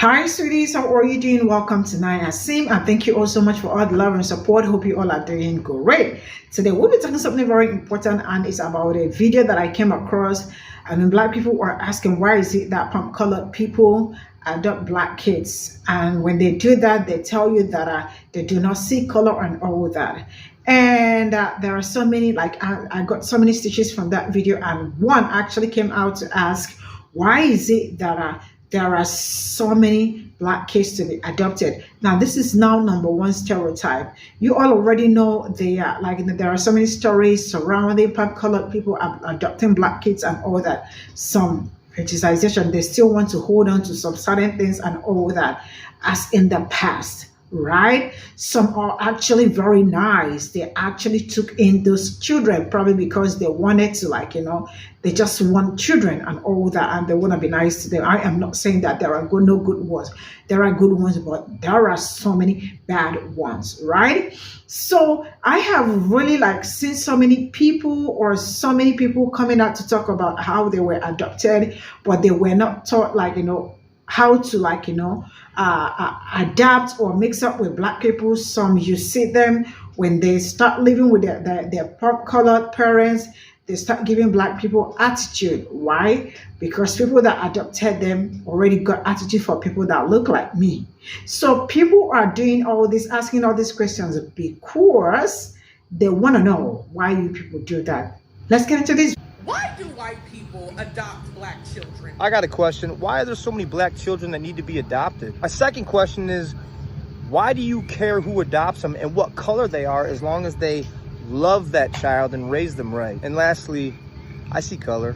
Hi sweeties, how are you doing? Welcome to Sim, and thank you all so much for all the love and support. Hope you all are doing great. Today we'll be talking something very important, and it's about a video that I came across. I mean, black people were asking why is it that colored people adopt black kids, and when they do that they tell you that they do not see color and all that. And there are so many, like I got so many stitches from that video, and one actually came out to ask why is it that there are so many black kids to be adopted. Now, this is now number one stereotype. You all already know there are so many stories surrounding colored people adopting black kids and all that. Some criticization, they still want to hold on to some certain things and all that as in the past, right? Some are actually very nice. They actually took in those children probably because they wanted to, they just want children and all that, and they want to be nice to them. I am not saying that there are no good ones. There are good ones, but there are so many bad ones, right? So I have really seen so many people coming out to talk about how they were adopted, but they were not taught how to adapt or mix up with black people. Some, you see them when they start living with their colored parents, they start giving black people attitude. Why? Because people that adopted them already got attitude for people that look like me. So people are doing all this, asking all these questions because they want to know why you people do that. Let's get into this. Why do white people adopt black children? I got a question. Why are there so many black children that need to be adopted? My second question is, why do you care who adopts them and what color they are as long as they love that child and raise them right? And lastly, I see color.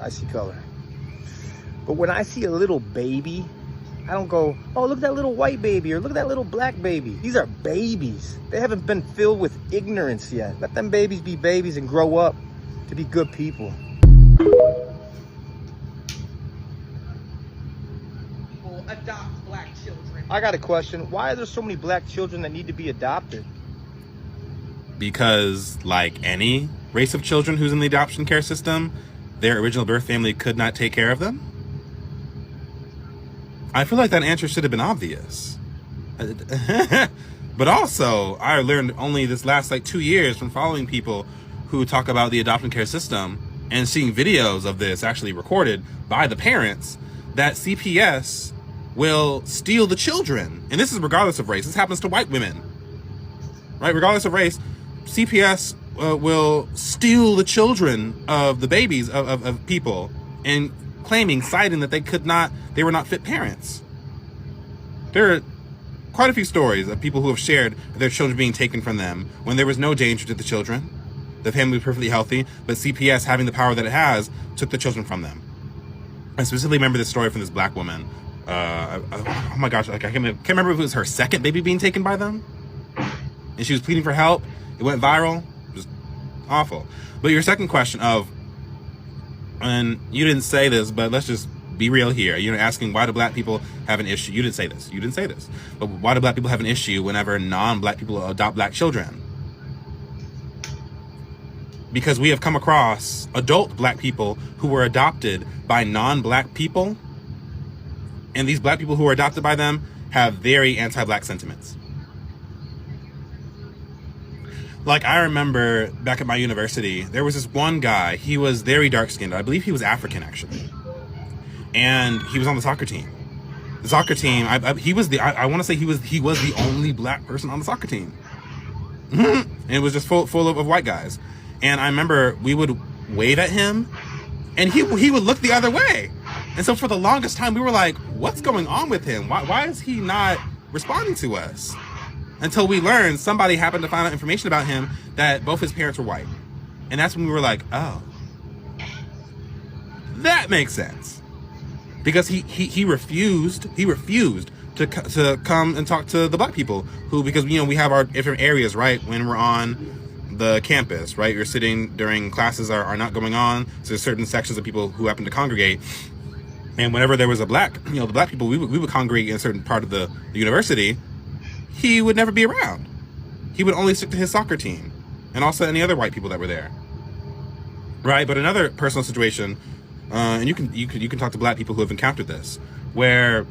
I see color. But when I see a little baby, I don't go, oh, look at that little white baby, or look at that little black baby. These are babies. They haven't been filled with ignorance yet. Let them babies be babies and grow up to be good people. People adopt black children. I got a question. Why are there so many black children that need to be adopted? Because, like any race of children who's in the adoption care system, their original birth family could not take care of them. I feel like that answer should have been obvious. But also, I learned only this last 2 years from following people who talk about the adoption care system and seeing videos of this actually recorded by the parents, that CPS will steal the children. And this is regardless of race. This happens to white women, right? Regardless of race, CPS will steal the children of the babies of people, and citing that they were not fit parents. There are quite a few stories of people who have shared their children being taken from them when there was no danger to the children. The family was perfectly healthy, but CPS, having the power that it has, took the children from them. I specifically remember this story from this black woman. Oh my gosh, I can't remember if it was her second baby being taken by them. And she was pleading for help. It went viral. It was awful. But your second question and you didn't say this, but let's just be real here. You're asking, why do black people have an issue? You didn't say this. But why do black people have an issue whenever non-black people adopt black children? Because we have come across adult black people who were adopted by non-black people, and these black people who were adopted by them have very anti-black sentiments. I remember back at my university, there was this one guy. He was very dark-skinned. I believe he was African, actually. And he was on the soccer team. The soccer team, I want to say he was the only black person on the soccer team. And it was just full of white guys. And I remember we would wave at him, and he would look the other way. And so for the longest time, we were like, what's going on with him? Why is he not responding to us? Until we learned, somebody happened to find out information about him that both his parents were white. And that's when we were like, oh, that makes sense. Because he refused to come and talk to the black people because we have our different areas, right? When we're on the campus, right? You're sitting during classes are not going on. So there's certain sections of people who happen to congregate. And whenever there was the black people, we would congregate in a certain part of the university. He would never be around. He would only stick to his soccer team, and also any other white people that were there, right? But another personal situation, and you can talk to black people who have encountered this, where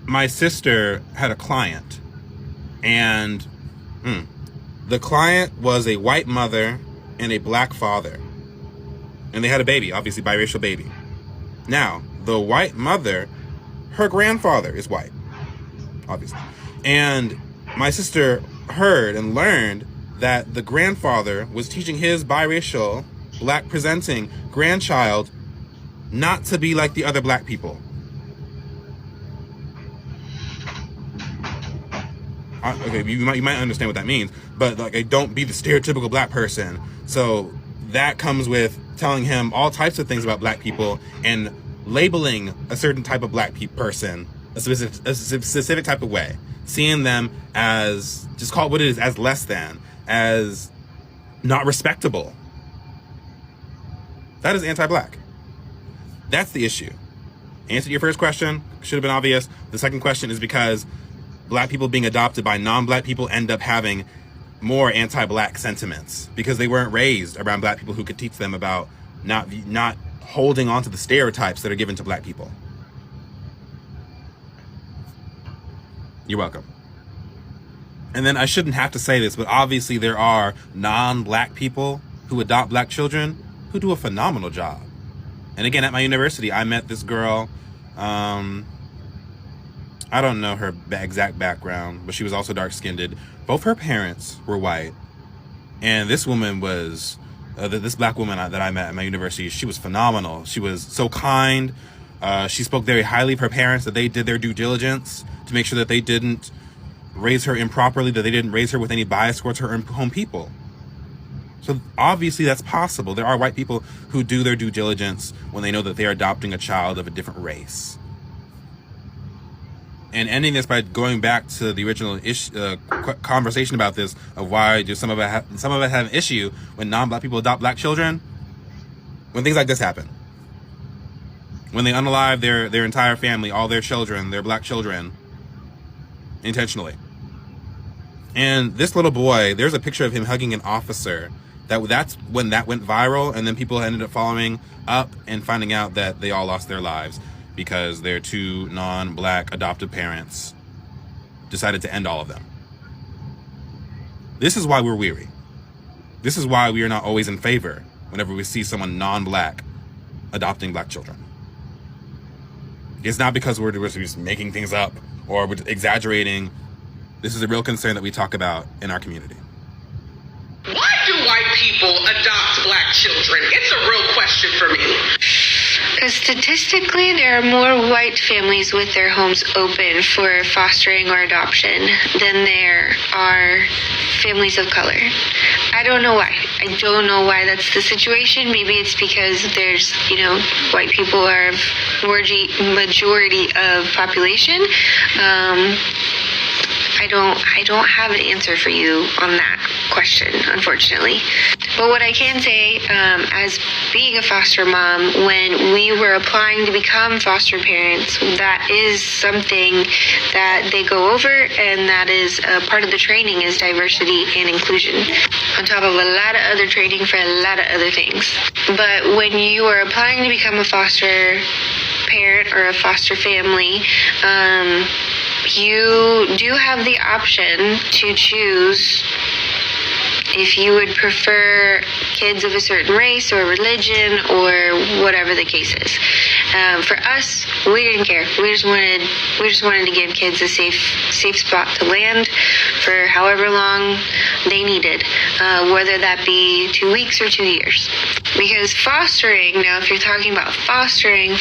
my sister had a client, and the client was a white mother and a black father, and they had a baby, obviously biracial baby. Now, the white mother, her grandfather is white, obviously, and my sister heard and learned that the grandfather was teaching his biracial, black presenting grandchild not to be like the other black people. Okay, you might understand what that means, but like, don't be the stereotypical black person. So that comes with telling him all types of things about black people and labeling a certain type of black person a specific type of way, seeing them as, just call it what it is, as less than, as not respectable. That is anti-black. That's the issue. Answer to your first question, should have been obvious. The second question is because black people being adopted by non-black people end up having more anti-black sentiments because they weren't raised around black people who could teach them about not holding on to the stereotypes that are given to black people. You're welcome. And then I shouldn't have to say this, but obviously there are non-black people who adopt black children who do a phenomenal job. And again, at my university, I met this girl. I don't know her exact background, but she was also dark-skinned. Both her parents were white. And this woman was, this black woman that I met at my university, she was phenomenal. She was so kind. She spoke very highly of her parents, that they did their due diligence to make sure that they didn't raise her improperly, that they didn't raise her with any bias towards her home people. So obviously that's possible. There are white people who do their due diligence when they know that they are adopting a child of a different race. And ending this by going back to the original conversation about this, of why do some of us have an issue when non-black people adopt black children? When things like this happen. When they unalive their entire family, all their children, their black children, intentionally. And this little boy, there's a picture of him hugging an officer. That's when that went viral, and then people ended up following up and finding out that they all lost their lives because their two non-black adoptive parents decided to end all of them. This is why we're weary. This is why we are not always in favor whenever we see someone non-black adopting black children. It's not because we're just making things up or we're exaggerating. This is a real concern that we talk about in our community. Why do white people adopt black children? It's a real question for me. Because statistically, there are more white families with their homes open for fostering or adoption than there are families of color. I don't know why. I don't know why that's the situation. Maybe it's because there's, white people are majority of population. I don't have an answer for you on that question, unfortunately. But what I can say, as being a foster mom, when we were applying to become foster parents, that is something that they go over, and that is a part of the training is diversity and inclusion, on top of a lot of other training for a lot of other things. But when you are applying to become a foster parent or a foster family, you do have the option to choose if you would prefer kids of a certain race or religion or whatever the case is. For us, we didn't care. We just wanted to give kids a safe spot to land for however long they needed, whether that be 2 weeks or 2 years. Because fostering, now if you're talking about fostering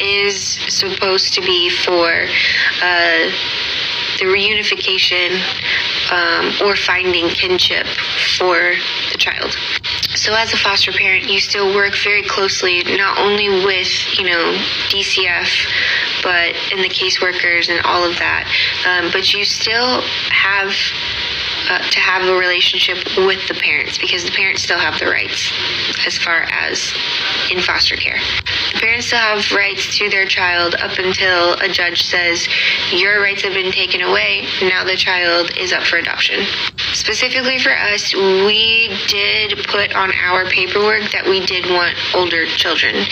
is supposed to be for the reunification or finding kinship for the child. So as a foster parent, you still work very closely, not only with, DCF, but in the caseworkers and all of that. But you still have to have a relationship with the parents, because the parents still have the rights as far as in foster care. The parents still have rights to their child up until a judge says your rights have been taken away, now the child is up for adoption. Specifically for us, we did put on our paperwork that we did want older children,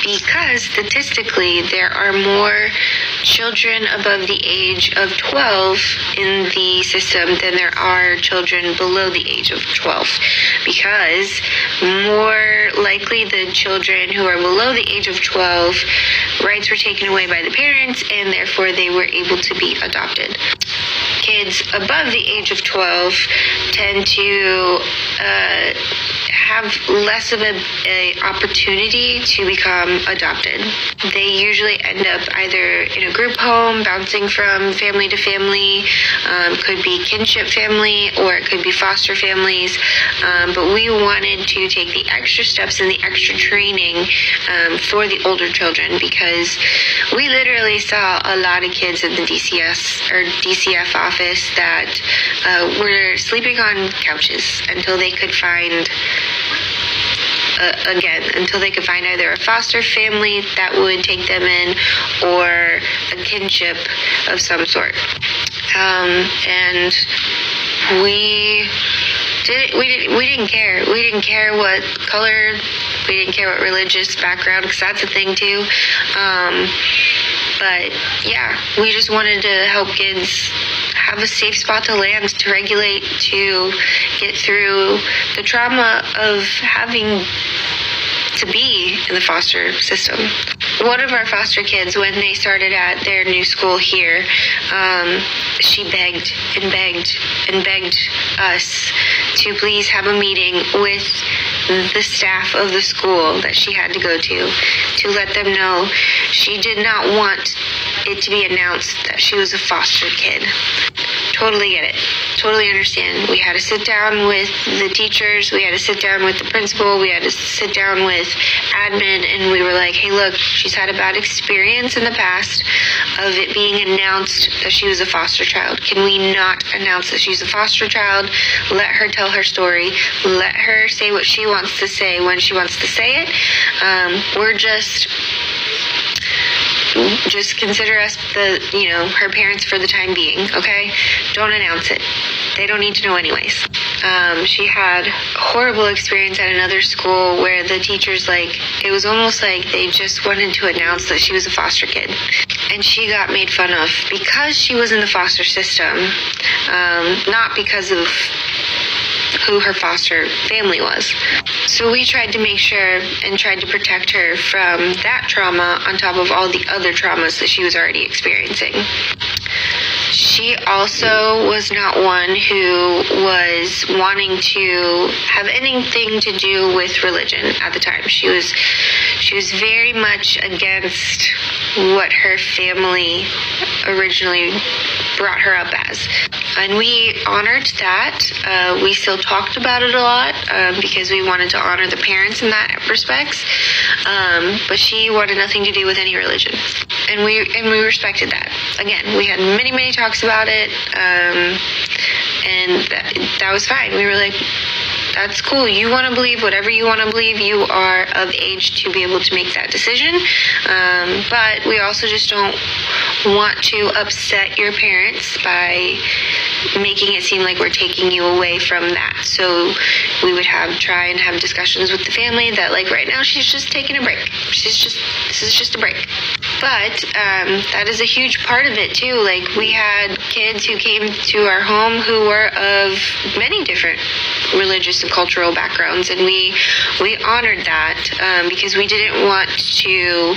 because statistically there are more children above the age of 12 in the system than there are children below the age of 12, because more likely the children who are below the age of 12, rights were taken away by the parents, and therefore they were able to be adopted. Kids above the age of 12 tend to have less of a opportunity to become adopted. They usually end up either in a group home, bouncing from family to family, could be kinship family, or it could be foster families. But we wanted to take the extra steps and the extra training for the older children, because we literally saw a lot of kids in the DCS or DCF office that were sleeping on couches until they could find either a foster family that would take them in or a kinship of some sort. And we didn't care. We didn't care what color, we didn't care what religious background, because that's a thing too. But yeah, we just wanted to help kids have a safe spot to land, to regulate, to get through the trauma of having to be in the foster system. One of our foster kids, when they started at their new school here, she begged and begged and begged us to please have a meeting with the staff of the school that she had to go to let them know she did not want it to be announced that she was a foster kid. Totally get it. Totally understand. We had to sit down with the teachers. We had to sit down with the principal. We had to sit down with admin, and we were like, hey, look, she's had a bad experience in the past of it being announced that she was a foster child. Can we not announce that she's a foster child? Let her tell her story. Let her say what she wants to say when she wants to say it. We're just consider us her parents for the time being, okay? Don't announce it. They don't need to know anyways. She had a horrible experience at another school where the teachers, it was almost like they just wanted to announce that she was a foster kid. And she got made fun of because she was in the foster system, not because of who her foster family was. So we tried to make sure and tried to protect her from that trauma on top of all the other traumas that she was already experiencing. She also was not one who was wanting to have anything to do with religion at the time. She was very much against what her family originally brought her up as. And we honored that. We still talked about it a lot because we wanted to honor the parents in that respects. But she wanted nothing to do with any religion. And we respected that. Again, we had many, many talks about it. And that was fine. We were like, that's cool. You want to believe whatever you want to believe. You are of age to be able to make that decision. But we also just don't want to upset your parents by making it seem like we're taking you away from that. So we would try and have discussions with the family that right now she's just taking a break. This is just a break. But that is a huge part of it too. We had kids who came to our home who were of many different religious and cultural backgrounds, and we honored that because we didn't want to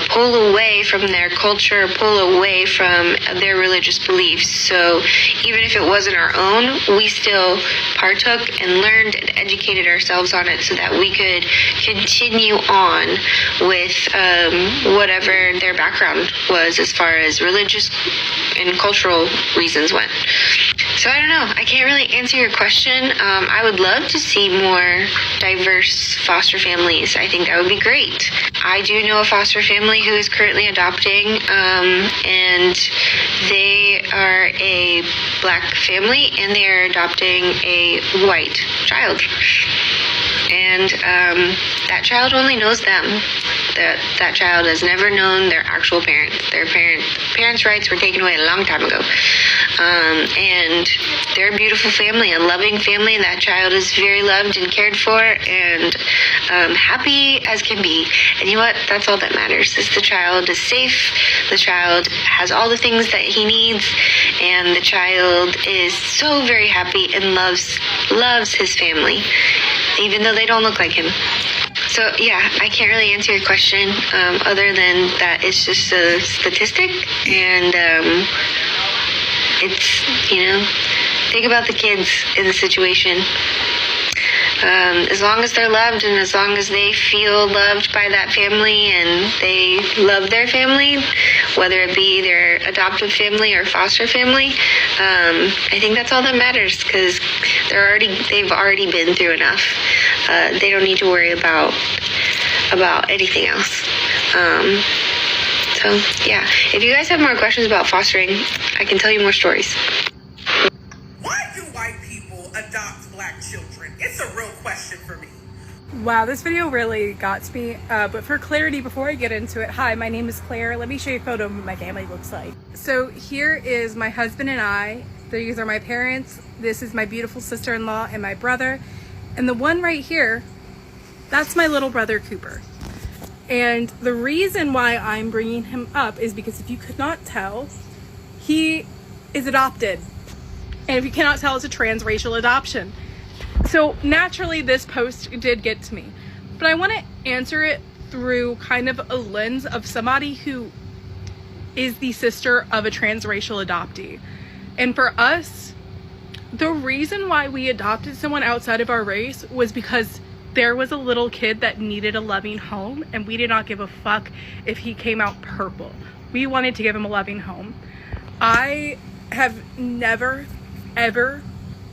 pull away from their culture, pull away from their religious beliefs. So even if it wasn't our own, we still partook and learned and educated ourselves on it so that we could continue on with whatever their background was as far as religious and cultural reasons went. So I don't know. I can't really answer your question. I would love to see more diverse foster families. I think that would be great. I do know a foster family who is currently adopting, and they are a Black family, and they are adopting a white child. And that child only knows them. That child has never known their actual parents. Their parents parents' rights were taken away a long time ago. And they're a beautiful family, a loving family. That child is very loved and cared for and happy as can be. And you know what? That's all that matters, is the child is safe, the child has all the things that he needs, and the child is so very happy and loves his family, even though they don't look like him. So yeah, I can't really answer your question other than that it's just a statistic, and it's, you know, think about the kids in the situation. As long as they're loved and as long as they feel loved by that family and they love their family, whether it be their adoptive family or foster family, I think that's all that matters, because they've already been through enough. They don't need to worry about anything else. So yeah, if you guys have more questions about fostering, I can tell you more stories. Why do white people adopt black children? It's a real question for me. Wow, this video really got to me, but for clarity, before I get into it, hi, my name is Claire. Let me show you a photo of what my family looks like. So here is my husband and I. These are my parents. This is my beautiful sister-in-law and my brother. And the one right here, that's my little brother, Cooper. And the reason why I'm bringing him up is because if you could not tell, he is adopted. And if you cannot tell, it's a transracial adoption. So naturally, this post did get to me, but I want to answer it through kind of a lens of somebody who is the sister of a transracial adoptee. And for us, the reason why we adopted someone outside of our race was because there was a little kid that needed a loving home, and we did not give a fuck if he came out purple. We wanted to give him a loving home. I have never, ever,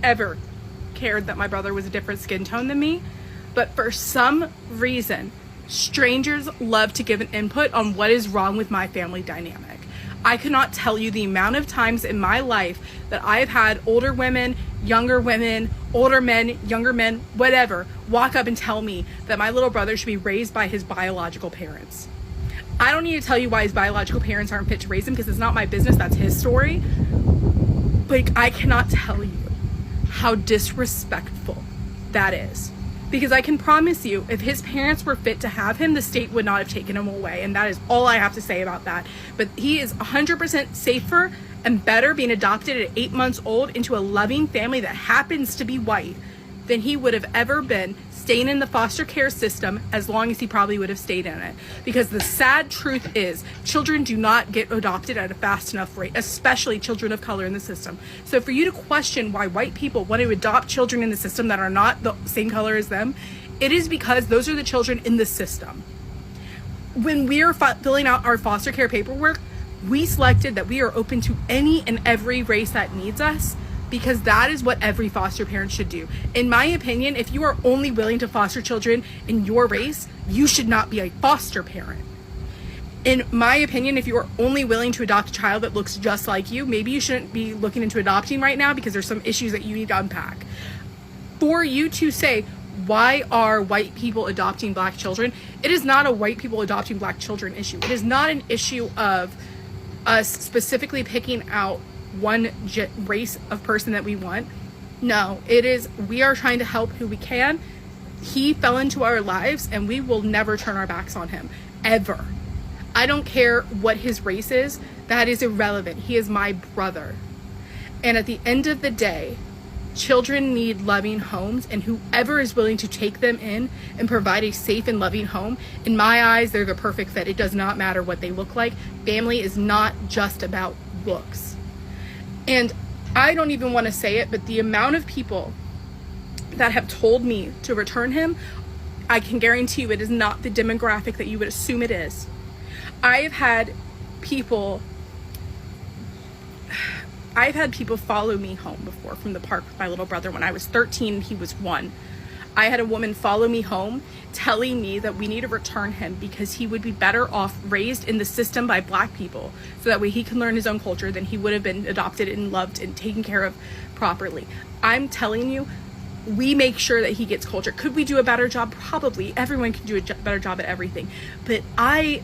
ever cared that my brother was a different skin tone than me, but for some reason, strangers love to give an input on what is wrong with my family dynamic. I cannot tell you the amount of times in my life that I've had older women, older men, younger men, whatever, walk up and tell me that my little brother should be raised by his biological parents. I don't need to tell you why his biological parents aren't fit to raise him, because it's not my business, that's his story. But I cannot tell you how disrespectful that is. Because I can promise you, if his parents were fit to have him, the state would not have taken him away. And that is all I have to say about that. But he is 100% safer and better being adopted at 8 months old into a loving family that happens to be white than he would have ever been staying in the foster care system as long as he probably would have stayed in it. Because the sad truth is, children do not get adopted at a fast enough rate, especially children of color in the system. So for you to question why white people want to adopt children in the system that are not the same color as them, it is because those are the children in the system. When we are filling out our foster care paperwork, we selected that we are open to any and every race that needs us, because that is what every foster parent should do. In my opinion, if you are only willing to foster children in your race, you should not be a foster parent. In my opinion, if you are only willing to adopt a child that looks just like you, maybe you shouldn't be looking into adopting right now, because there's some issues that you need to unpack. For you to say, why are white people adopting black children? It is not a white people adopting black children issue. It is not an issue of us specifically picking out one race of person that we want. No, it is, we are trying to help who we can. He fell into our lives and we will never turn our backs on him, ever. I don't care what his race is, that is irrelevant. He is my brother. And at the end of the day, children need loving homes, and whoever is willing to take them in and provide a safe and loving home, in my eyes, they're the perfect fit. It does not matter what they look like. Family is not just about looks. And I don't even want to say it, but the amount of people that have told me to return him, I can guarantee you it is not the demographic that you would assume it is. I've had people follow me home before from the park with my little brother when I was 13, he was 1. I had a woman follow me home telling me that we need to return him because he would be better off raised in the system by black people, so that way he can learn his own culture than he would have been adopted and loved and taken care of properly. I'm telling you, we make sure that he gets culture. Could we do a better job? Probably. Everyone can do a better job at everything. But I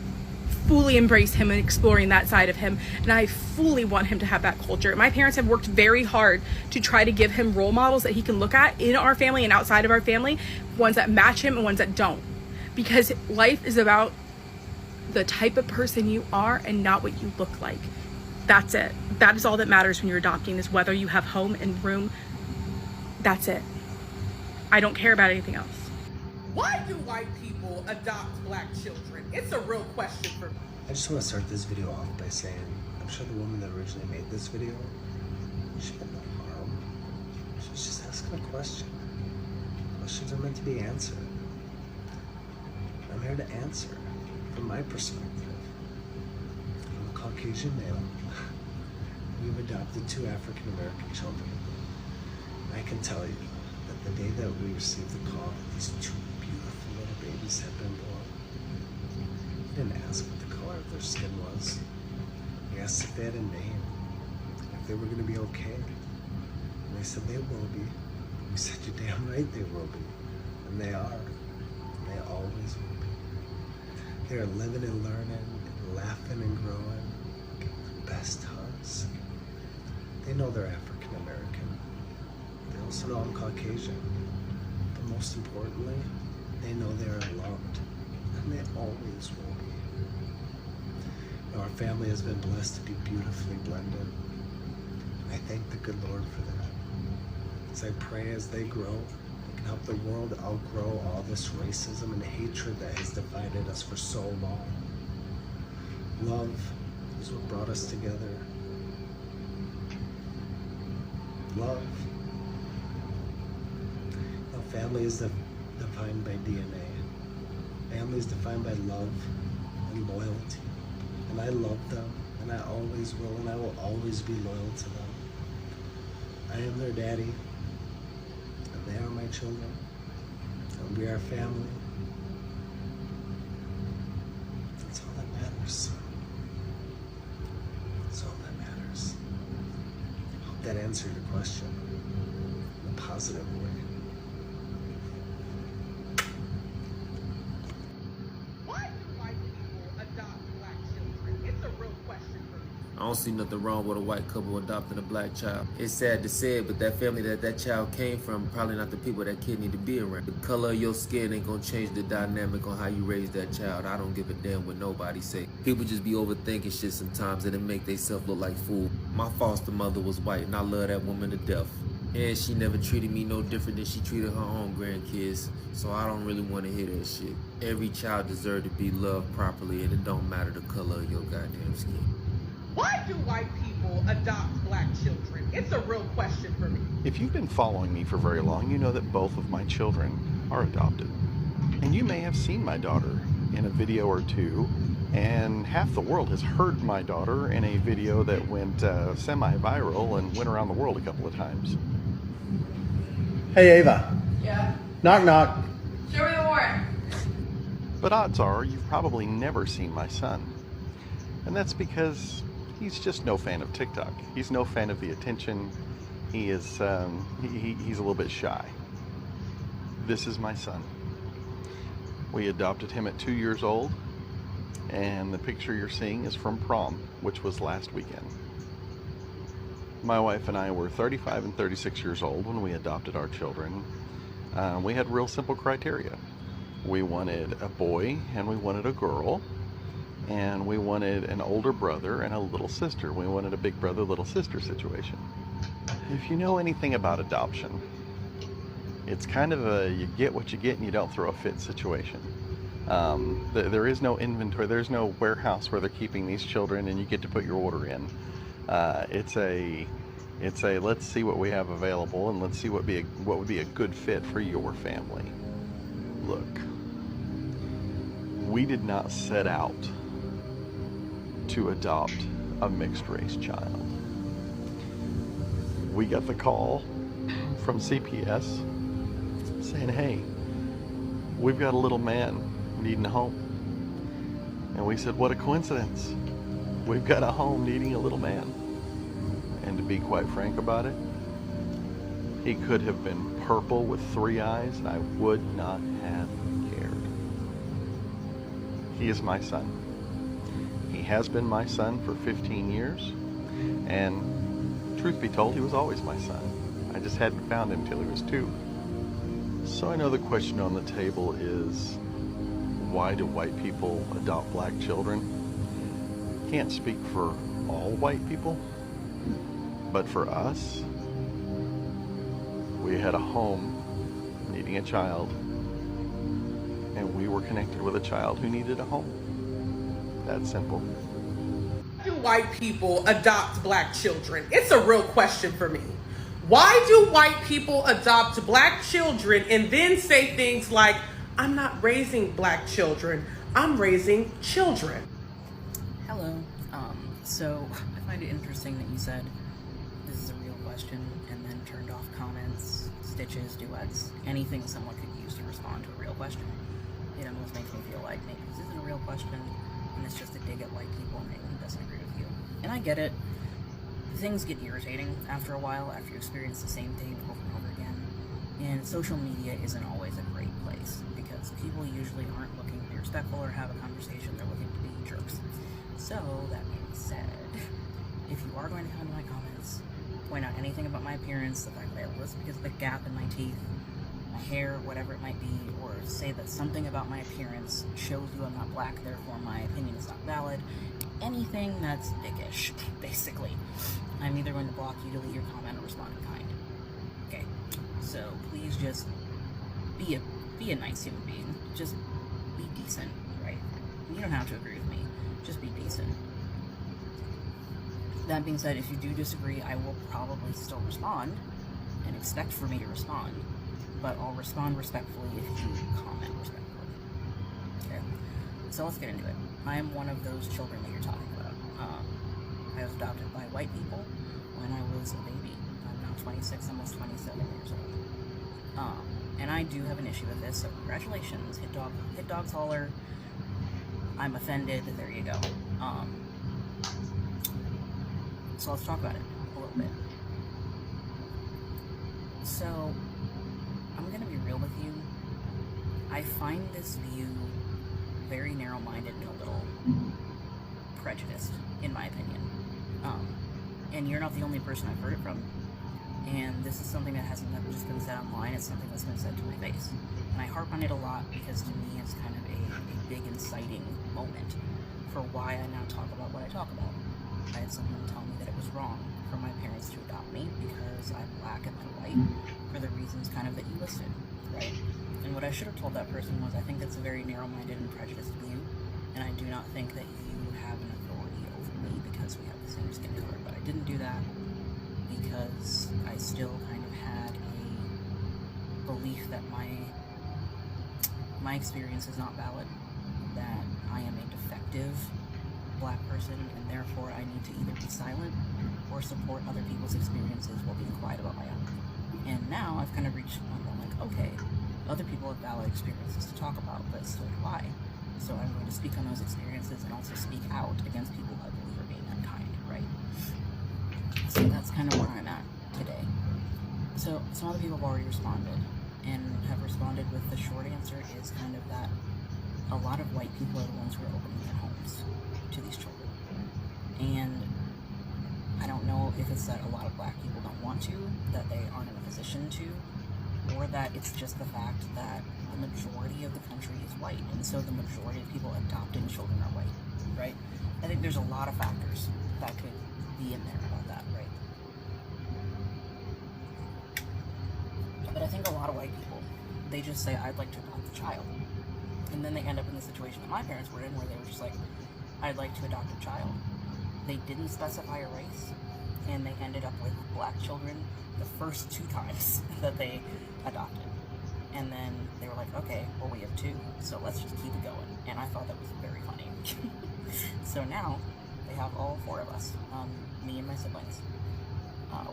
fully embrace him and exploring that side of him, and I fully want him to have that culture. My parents have worked very hard to try to give him role models that he can look at in our family and outside of our family, ones that match him and ones that don't, because life is about the type of person you are and not what you look like. That's it. That is all that matters when you're adopting, is whether you have home and room. That's it. I don't care about anything else. Why do white people adopt black children? It's a real question for me. I just want to start this video off by saying, I'm sure the woman that originally made this video, she meant no harm. She was just asking a question. Questions are meant to be answered. I'm here to answer from my perspective. I'm a Caucasian male. We've adopted 2 African American children. I can tell you that the day that we received the call that these 2 beautiful little babies had been born, we didn't ask what the color of their skin was. We asked if they had a name, if they were going to be okay. And they said they will be. We said, you're damn right they will be. And they are. And they always will be. They are living and learning, and laughing and growing, giving the best hugs. They know they're African American. They also know I'm Caucasian. But most importantly, they know they are loved. And they always will be. Our family has been blessed to be beautifully blended. I thank the good Lord for that. As I pray as they grow, they can help the world outgrow all this racism and hatred that has divided us for so long. Love is what brought us together. Love. Now, family is defined by DNA. Family is defined by love and loyalty. And I love them, and I always will, and I will always be loyal to them. I am their daddy, and they are my children, and we are family. That's all that matters. That's all that matters. I hope that answered your question in a positive way. Why do white people adopt black children? It's a real question for me. I don't see nothing wrong with a white couple adopting a black child. It's sad to say it, but that family that child came from, probably not the people that kid need to be around. The color of your skin ain't gonna change the dynamic on how you raise that child. I don't give a damn what nobody say. People just be overthinking shit sometimes and it make themselves look like fool. My foster mother was white and I love that woman to death. And she never treated me no different than she treated her own grandkids. So I don't really want to hear that shit. Every child deserves to be loved properly and it don't matter the color of your goddamn skin. Why do white people adopt black children? It's a real question for me. If you've been following me for very long, you know that both of my children are adopted. And you may have seen my daughter in a video or two, and half the world has heard my daughter in a video that went semi-viral and went around the world a couple of times. Hey, Ava. Yeah? Knock, knock. Show me the warrant. But odds are you've probably never seen my son. And that's because he's just no fan of TikTok. He's no fan of the attention. He is, he's a little bit shy. This is my son. We adopted him at 2 years old, and the picture you're seeing is from prom, which was last weekend. My wife and I were 35 and 36 years old when we adopted our children. We had real simple criteria. We wanted a boy and we wanted a girl. And we wanted an older brother and a little sister. We wanted a big brother, little sister situation. If you know anything about adoption, it's kind of a you get what you get and you don't throw a fit situation. There is no inventory, there's no warehouse where they're keeping these children and you get to put your order in. It's a let's see what we have available and let's see what would be a good fit for your family. Look, we did not set out to adopt a mixed race child. We got the call from CPS saying, hey, we've got a little man needing a home. And we said, what a coincidence. We've got a home needing a little man. And to be quite frank about it, he could have been purple with 3 eyes and I would not have cared. He is my son. He has been my son for 15 years, and truth be told, he was always my son. I just hadn't found him till he was 2. So I know the question on the table is, why do white people adopt black children? Can't speak for all white people, but for us, we had a home needing a child, and we were connected with a child who needed a home. That simple. Why do white people adopt black children? It's a real question for me. Why do white people adopt black children and then say things like, I'm not raising black children, I'm raising children? Hello. So I find it interesting that you said this is a real question and then turned off comments, stitches, duets, anything someone could use to respond to a real question. It almost makes me feel like maybe this isn't a real question and it's just a dig at white people and anyone who doesn't agree with you. And I get it. Things get irritating after a while, after you experience the same thing over and over again. And social media isn't always a great place because people usually aren't looking to be respectful or have a conversation, they're looking to be jerks. So, that being said, if you are going to come into my comments, point out anything about my appearance, the fact that I have this because of the gap in my teeth, my hair, whatever it might be, or say that something about my appearance shows you I'm not black, therefore my opinion is not valid, anything that's dickish, basically, I'm either going to block you, delete your comment, or respond in kind. Okay, so please just be a nice human being. Just be decent, right? You don't have to agree with me. Just be decent. That being said, if you do disagree, I will probably still respond and expect for me to respond, but I'll respond respectfully if you comment respectfully. Okay, so let's get into it. I am one of those children that you're talking about. I was adopted by white people when I was a baby. I'm now 26, almost 27 years old. And I do have an issue with this, so congratulations, hit dogs holler. I'm offended, there you go. So let's talk about it a little bit. So, I'm gonna be real with you. I find this view very narrow-minded and a little prejudiced, in my opinion. And you're not the only person I've heard it from. And this is something that hasn't just been said online, it's something that's been said to my face. And I harp on it a lot because to me it's kind of a big inciting moment for why I now talk about what I talk about. I had someone tell me that it was wrong for my parents to adopt me because I'm black and I'm white for the reasons kind of that you listed, right? And what I should have told that person was, I think that's a very narrow-minded and prejudiced view, and I do not think that you have an authority over me because we have the same skin color. But I didn't do that because I still kind of had a belief that my experience is not valid, that I am a defective black person, and therefore I need to either be silent or support other people's experiences while being quiet about my own. And now I've kind of reached a point where I'm like, okay, other people have valid experiences to talk about, but so do I. So I'm going to speak on those experiences and also speak out against people who I believe are being unkind, right? So that's kind of where I'm at today. So some other people have already responded, and have responded with the short answer is kind of that a lot of white people are the ones who are opening their homes to these children. And I don't know if it's that a lot of black people don't want to, that they aren't in a position to, or that it's just the fact that the majority of the country is white, and so the majority of people adopting children are white, right? I think there's a lot of factors that could be in there about that, right? But I think a lot of white people, they just say, I'd like to adopt a child. And then they end up in the situation that my parents were in, where they were just like, I'd like to adopt a child. They didn't specify a race, and they ended up with black children the first 2 times that they adopted. And then they were like, okay, well, we have 2, so let's just keep it going. And I thought that was very funny. So now they have all 4 of us, me and my siblings.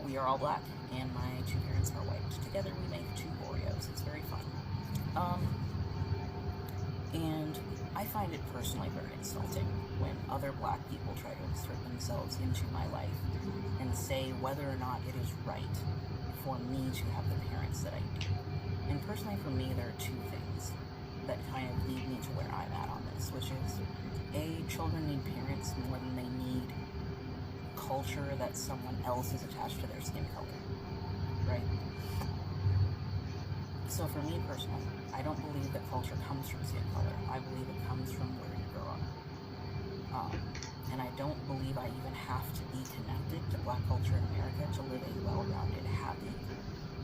We are all black, and my 2 parents are white. Together we make 2 Oreos. It's very fun. And I find it personally very insulting when other black people try to insert themselves into my life and say whether or not it is right for me to have the parents that I do. And personally for me, there are 2 things that kind of lead me to where I'm at on this, which is Children need parents more than they need culture that someone else is attached to their skin color, right? So for me personally, I don't believe that culture comes from skin color. I believe it comes from where you grow up. And I don't believe I even have to be connected to Black culture in America to live a well-rounded, happy,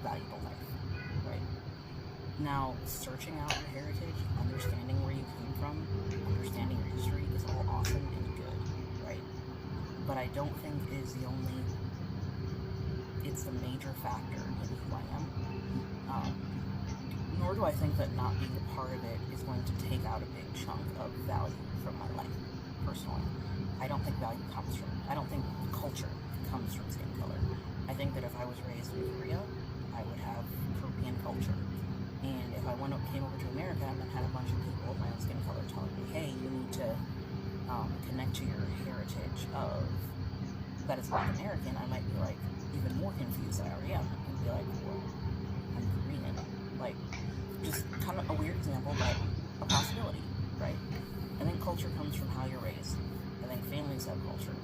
valuable life, right? Now, searching out your heritage, understanding where you came from, understanding your history is all awesome and good, right? But I don't think it's the major factor in who I am. Nor do I think that not being a part of it is going to take out a big chunk of value from my life, personally. I don't think value comes from, I don't think culture comes from skin color. I think that if I was raised in Korea, I would have Korean culture. And if I came over to America and then had a bunch of people of my own skin color telling me, hey, you need to connect to your heritage of that is Black American, I might be like even more confused than I already am and be like, well, I'm Korean. Like, just kind of a weird example, but a possibility, right? I think culture comes from how you're raised. I think families have culture.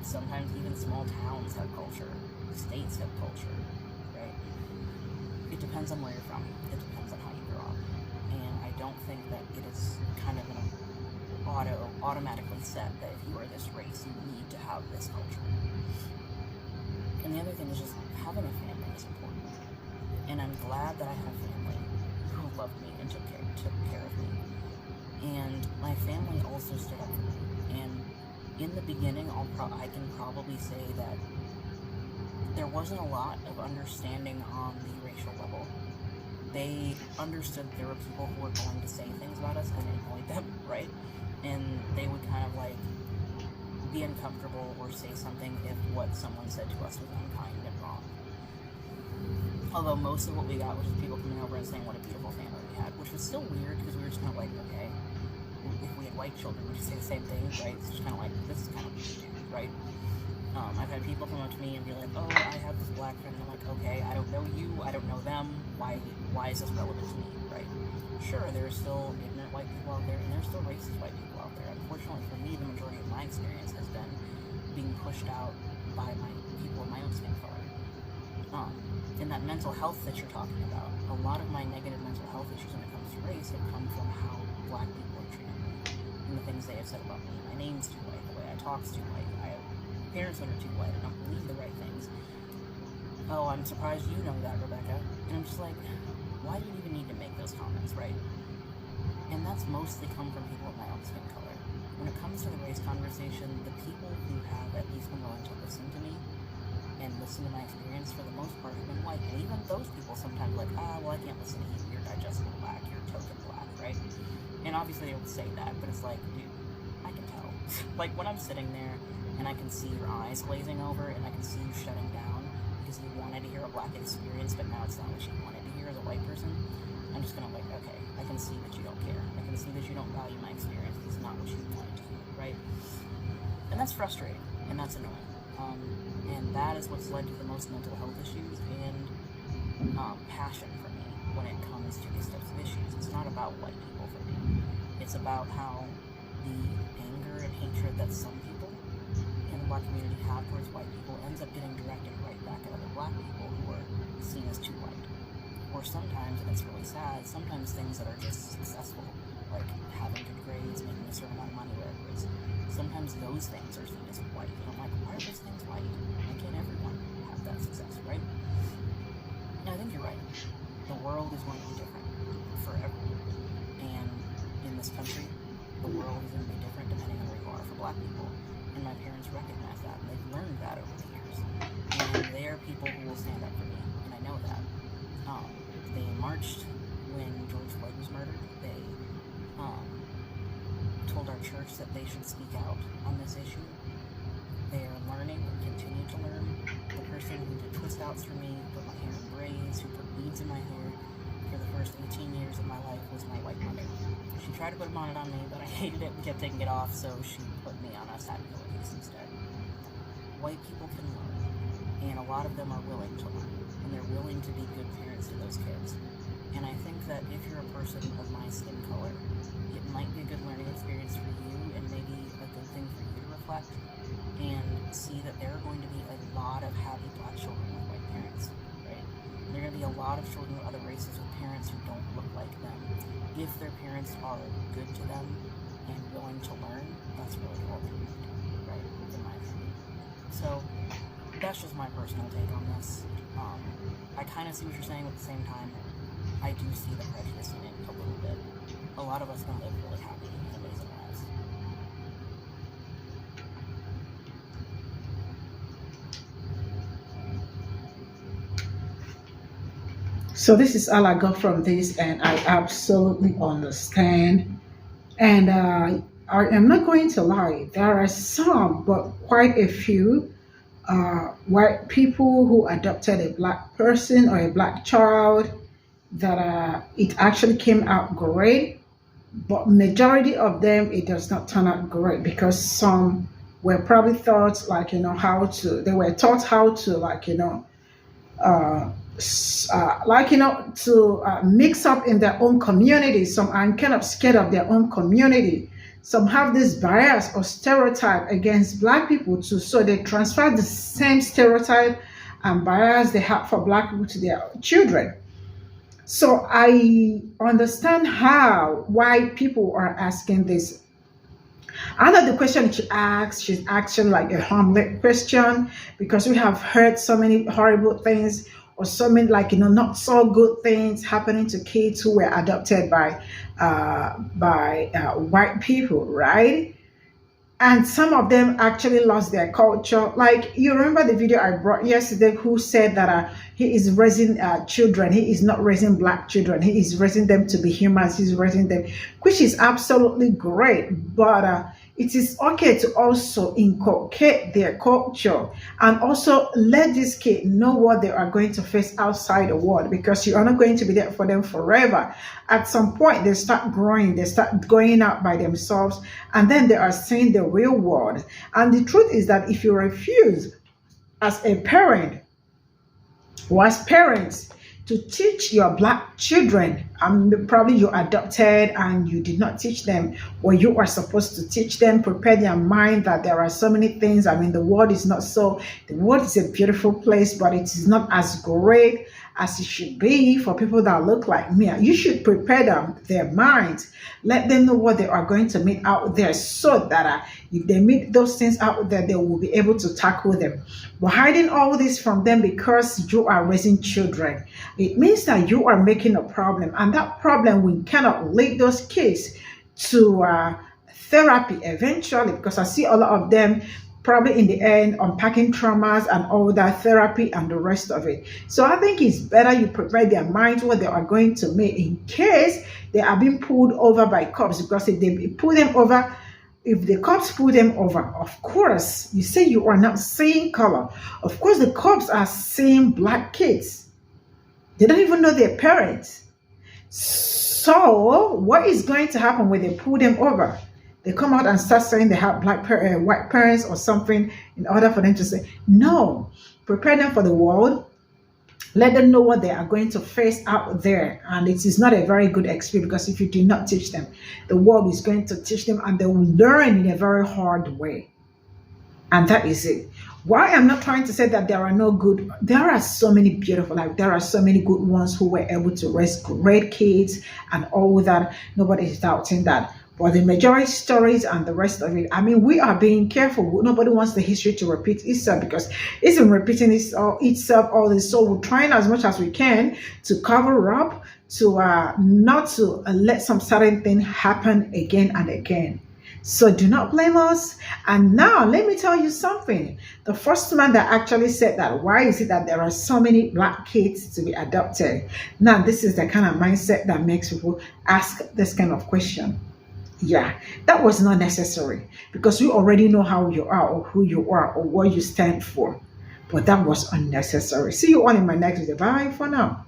Sometimes even small towns have culture. States have culture, right? It depends on where you're from. It depends on how you grow up. And I don't think that it is kind of an automatically set that if you are this race, you need to have this culture. And the other thing is just having a family is important. And I'm glad that I have family who loved me and took care of me. And my family also stood up for me. And in the beginning, I can probably say that there wasn't a lot of understanding on the racial level. They understood there were people who were going to say things about us and annoyed them, right? And they would kind of like be uncomfortable or say something if what someone said to us was unkind and wrong. Although most of what we got was just people coming over and saying what a beautiful family we had, which was still weird because we were just kind of like, okay, if we had white children, would you say the same thing, right? It's just kind of like, this is kind of weird, right? I've had people come up to me and be like, oh, I have this Black friend, and I'm like, okay, I don't know you, I don't know them, why is this relevant to me, right? Sure, there are still ignorant white people out there, and there's still racist white people out there. Unfortunately for me, the majority of my experience has been being pushed out by people of my own skin color. And that mental health that you're talking about, a lot of my negative mental health issues when it comes to race have come from how Black people have treated me, and the things they have said about me. My name's too white, the way I talk's too white, I have parents that are too white, I don't believe the right things. Oh, I'm surprised you know that, Rebecca. And I'm just like, why do you even need to make those comments, right? And that's mostly come from people of my own skin color. When it comes to the race conversation, the people who have at least been willing to listen to me and listen to my experience for the most part have been white. And even those people sometimes like, well, I can't listen to you, you're digestible Black, you're token Black, right? And obviously they would say that, but it's like, dude, I can tell. Like when I'm sitting there and I can see your eyes glazing over and I can see you shutting down because you wanted to hear a Black experience, but now it's not what you wanted to hear as a white person, I'm just gonna like, okay, I can see that you don't care. I can see that you don't value my experience. It's not what you wanted to hear, right? And that's frustrating, and that's annoying. And that is what's led to the most mental health issues and passion for me when it comes to these types of issues. It's not about white people for me. It's about how the anger and hatred that some people in the Black community have towards white people ends up getting directed right back at other Black people who are seen as too white. Or sometimes, and it's really sad, sometimes things that are just successful, like having good grades, making a certain amount of money, whatever it is, sometimes those things are seen as white. And I'm like, why are those things white? Why can't everyone have that success, right? And I think you're right. The world is going to be different for everyone. And in this country, the world is going to be different depending on where you are for Black people. And my parents recognize that, and they've learned that over the years. And they are people who will stand up for me, and I know that. They marched when George Floyd was murdered. They told our church that they should speak out on this issue. They are learning and continue to learn. The person who did twist outs for me, put my hair in braids, who put beads in my hair for the first 18 years of my life was my white mother. She tried to put a bonnet on me, but I hated it and kept taking it off, so she put me on a satin pillowcase instead. White people can learn, and a lot of them are willing to learn, and they're willing to be good parents to those kids. And I think that if you're a person of my skin color, it might be a good learning experience for you and maybe a good thing for you to reflect and see that there are going to be a lot of happy black children with white parents, right? There are going to be a lot of children of other races with parents who don't look like them. If their parents are good to them and willing to learn, that's really all they need, right, in my opinion. So that's just my personal take on this. I kind of see what you're saying, but at the same time, I do see the prejudice in it a little bit. A lot of us can live really happy and amazing lives. So this is all I got from this, and I absolutely understand. And I am not going to lie, there are some, but quite a few white people who adopted a black person or a black child that it actually came out great, but majority of them it does not turn out great because some were probably taught like they were taught how to to mix up in their own community. Some are kind of scared of their own community. Some have this bias or stereotype against black people too, so they transfer the same stereotype and bias they have for black people to their children. So I understand why people are asking this. I know the question she asked, she's asking like a harmless question because we have heard so many horrible things or so many not so good things happening to kids who were adopted by white people, right? And some of them actually lost their culture. Like, you remember the video I brought yesterday who said that he is raising children. He is not raising black children. He is raising them to be humans. He's raising them, which is absolutely great. But it is okay to also inculcate their culture and also let these kids know what they are going to face outside the world, because you are not going to be there for them forever. At some point, they start growing, they start going out by themselves, and then they are seeing the real world. And the truth is that if you refuse as a parent or as parents to teach your black children, probably you adopted and you did not teach them what you are supposed to teach them, prepare their mind that there are so many things. The world is not so, the world is a beautiful place, but it is not as great as it should be for people that look like me. You should prepare their minds, let them know what they are going to meet out there, so that if they meet those things out there, they will be able to tackle them. But hiding all this from them because you are raising children, it means that you are making a problem, and that problem we cannot lead those kids to therapy eventually, because I see a lot of them probably in the end unpacking traumas and all that therapy and the rest of it. So I think it's better you prepare their minds what they are going to make in case they are being pulled over by cops, because if they pull them over, if the cops pull them over, of course, you say you are not seeing color. Of course, the cops are seeing black kids. They don't even know their parents. So what is going to happen when they pull them over? They come out and start saying they have white parents or something in order for them to say, no, prepare them for the world. Let them know what they are going to face out there. And it is not a very good experience, because if you do not teach them, the world is going to teach them and they will learn in a very hard way. And that is it. Why I'm not trying to say that there are no good, there are so many beautiful, there are so many good ones who were able to raise great kids and all that. Nobody is doubting that. But the majority stories and the rest of it, we are being careful. Nobody wants the history to repeat itself, because it's been repeating itself all this. So we're trying as much as we can to cover up, to not to let some certain thing happen again and again. So do not blame us. And now let me tell you something. The first man that actually said that, why is it that there are so many black kids to be adopted? Now this is the kind of mindset that makes people ask this kind of question. Yeah, that was not necessary, because we already know how you are or who you are or what you stand for. But that was unnecessary. See you all in my next video. Bye for now.